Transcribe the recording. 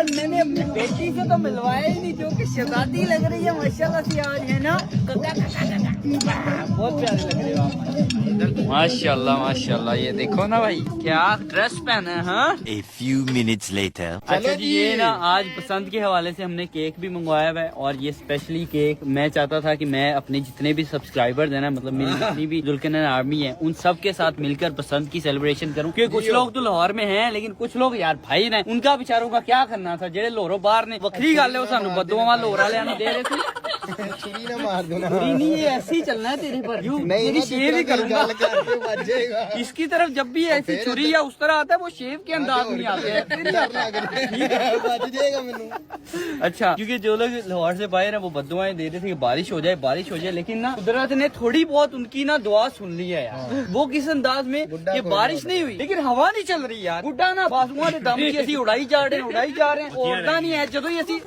यार मैंने अपनी बेटी से तो मिलवाया ही नहीं, जो कि शहजादी लग रही है माशाल्लाह से आज, है ना? बहुत प्यारे लग रहे हो आप माशाल्लाह माशाल्लाह। ये देखो ना भाई क्या ड्रेस पहना है। हाँ A few minutes later. अच्छा जी, ये ना आज पसंद के हवाले से हमने केक भी मंगवाया हुआ है, और ये स्पेशली केक मैं चाहता था कि मैं अपने जितने भी सब्सक्राइबर्स हैं ना, मतलब मेरी जितनी भी जुल्कनैन आर्मी है, उन सब के साथ मिलकर पसंद की सेलिब्रेशन करूं। क्योंकि कुछ लोग तो लाहौर में हैं, लेकिन कुछ लोग यार भाई ने उनका बेचारों का क्या करना था, जेड़े लोहरों बाहर ने वक्री गल है सानू बदुआ लोहर वाले दे रहे थे। छुरी ना मार दो ना। छुरी नहीं, ये ऐसे ही चलना है तेरे पर, यूं तेरी शेव ही करूंगा। इसकी तरफ जब भी ऐसी छुरी या उस तरह आता है, वो शेव के अंदाज में आते हैं। अच्छा, क्योंकि जो लोग लाहौर से बाहर है वो बद्दुआएं दे रहे थे कि बारिश हो जाए, लेकिन ना कुदरत ने थोड़ी बहुत उनकी ना दुआ सुन ली है यार। वो किस अंदाज में कि बारिश नहीं हुई, लेकिन हवा नहीं चल रही यार। बुढ़ा ना बाजुआ के दम की असी उड़ाई जा रहे हैं, औरदा नहीं है। जो ही असी